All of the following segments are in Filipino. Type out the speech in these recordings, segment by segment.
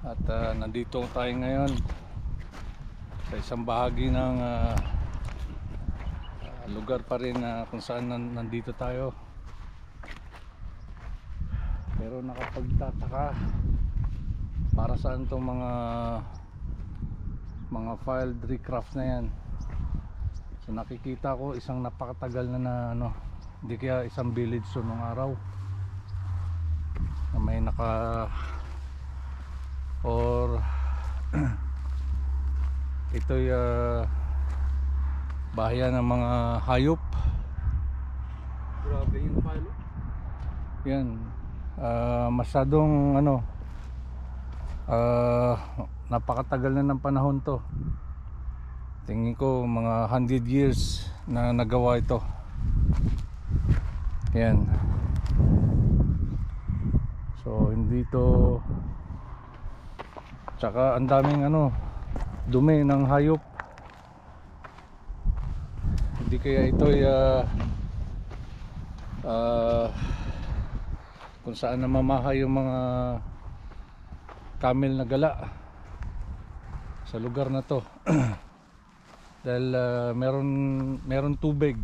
At nandito tayo ngayon sa isang bahagi ng lugar pa rin kung saan nandito tayo. Pero nakapagtataka, para saan itong mga filed recraft na yan. So nakikita ko isang napakatagal na hindi kaya isang village so nung araw na may or ito'y bahayan ng mga hayop. Grabe yung file. Yan, masyadong napakatagal na ng panahon to. Tingin ko mga 100 years na nagawa ito. Yan. So hindi to, tsaka ang daming dumi ng hayop. Hindi kaya ito kung saan namamahay yung mga camel na gala sa lugar na to. Dahil meron tubig.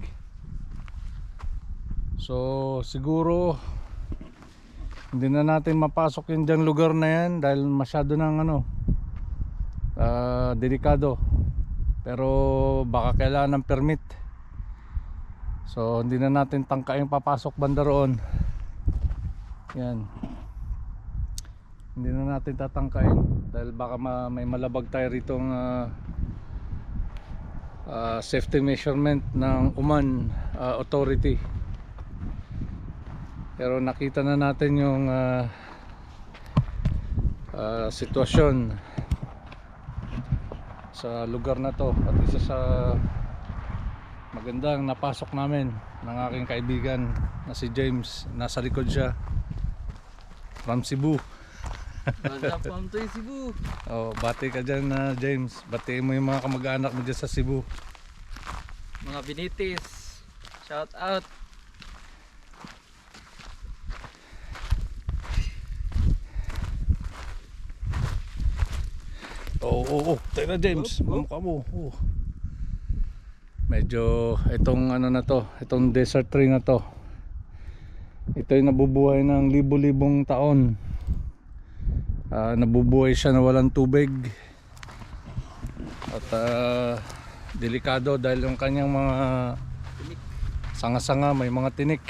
So siguro hindi na natin mapasok yung dyan lugar na yan dahil masyado ng delikado. Pero baka kailangan ng permit. So hindi na natin tangkaing papasok banda roon. Yan. Hindi na natin tatangkain dahil baka may malabag tayo ritong safety measurement ng Oman authority. Pero nakita na natin yung sitwasyon sa lugar na to, at isa sa magandang napasok namin ng aking kaibigan na si James. Nasa likod siya from Cebu. From to Cebu. Oh, bati ka dyan James. Batiin mo yung mga kamag-anak mo dyan sa Cebu. Mga Binitis, shout out. Oo. Tayo na James, mukha mo. Medyo itong na to, itong desert tree na to, ito'y nabubuhay ng libo-libong taon. Nabubuhay siya na walang tubig. At delikado dahil yung kanyang mga sanga-sanga may mga tinik.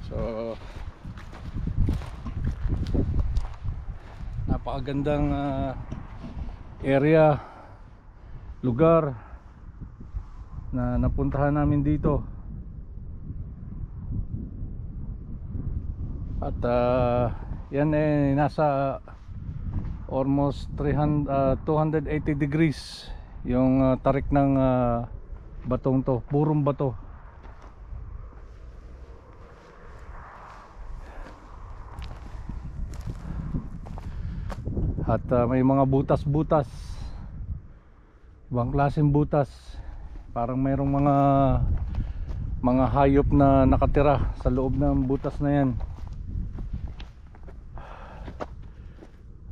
So napakagandang area, lugar na napuntahan namin dito. At yan nasa almost 280 degrees yung tarik ng batong to, purong bato. At may mga butas-butas, ibang klaseng butas. Parang mayroong mga hayop na nakatira sa loob ng butas na yan.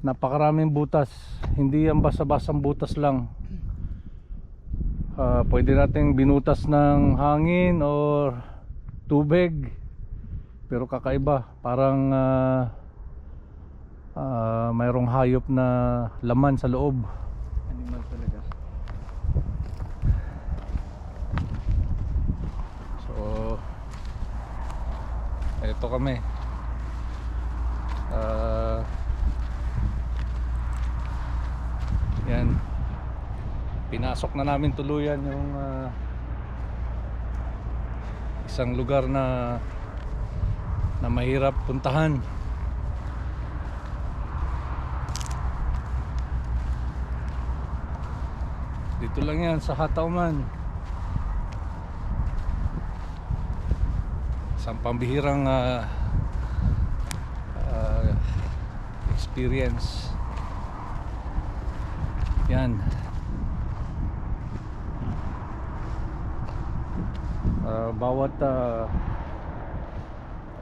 Napakaraming butas. Hindi yan basta-bastang butas lang. Pwede nating binutas ng hangin or tubig, pero kakaiba. Parang mayroong hayop na laman sa loob. Animal talaga. So eto kami. Yan. Pinasok na namin tuluyan yung isang lugar na mahirap puntahan. Dito lang yan sa Hatauman. Isang pambihirang experience. Yan.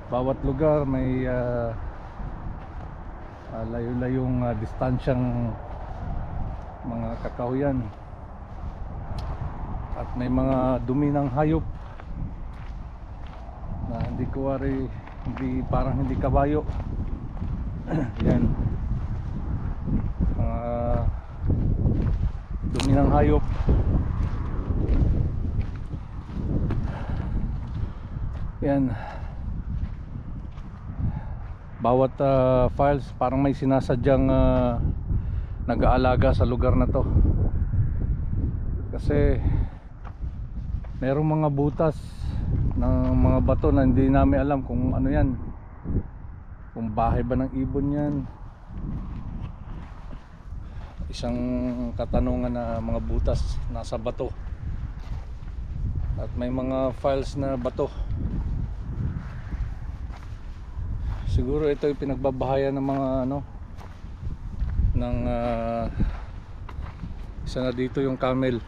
Bawat lugar may layo-layong distansyang mga kakahuyan at may mga dumi ng hayop na hindi kabayo. Yan, mga dumi ng hayop. Yan, bawat files parang may sinasadyang nag-aalaga sa lugar na to, kasi merong mga butas ng mga bato na hindi namin alam kung ano yan, kung bahay ba ng ibon yan. Isang katanungan na mga butas nasa bato, at may mga files na bato. Siguro ito yung pinagbabahayan ng mga isa na dito yung camel.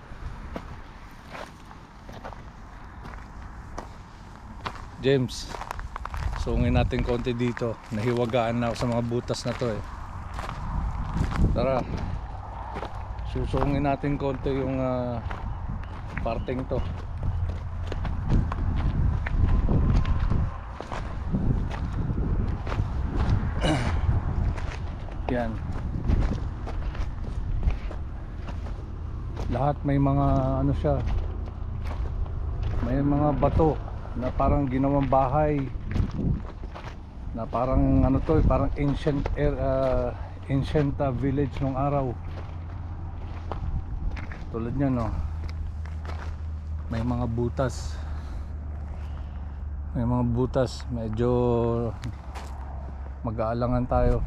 James, sungin natin konti dito. Nahiwagaan na ako sa mga butas na to eh. Tara, susungin natin konti yung parteng to. Yan, lahat may mga siya, may mga bato na parang ginawang bahay, na parang parang ancient village nung araw. Tulad niyan, no, may mga butas, medyo mag-aalangan tayo.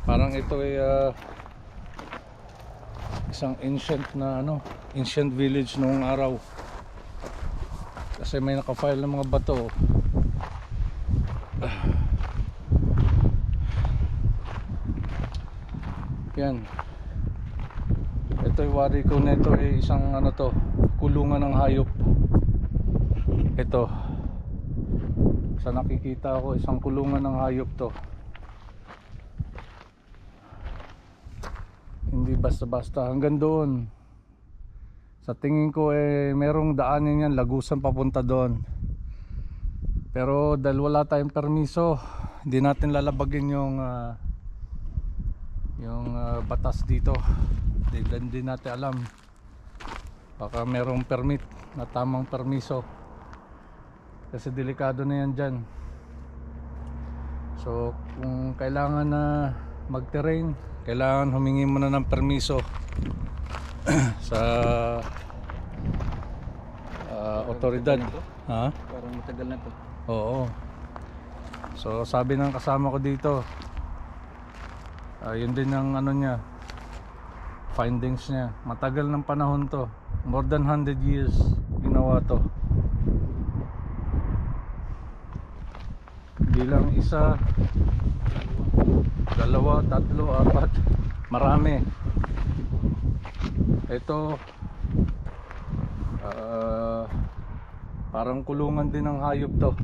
Parang ito ay isang ancient village noong araw, kasi may naka-file ng mga bato. Yan, ito yung wari ko nito ay isang kulungan ng hayop. Ito, sa nakikita ko, isang kulungan ng hayop to. Hindi basta-basta hanggang doon. Sa tingin ko merong daanin yan, lagusan papunta doon. Pero dahil wala tayong permiso, hindi natin lalabagin yung batas dito. Hindi natin alam, baka merong permit na tamang permiso, kasi delikado na yan dyan. So kung kailangan na mag-terrain, kailangan humingi muna ng permiso sa otoridad. Ha? Parang matagal na to. Oo. So sabi ng kasama ko dito, yun din ang niya, findings niya. Matagal ng panahon to, more than 100 years ginawa to. Hindi lang isa, dalawa, tatlo, apat, marami. Ito parang kulungan din ng hayop to.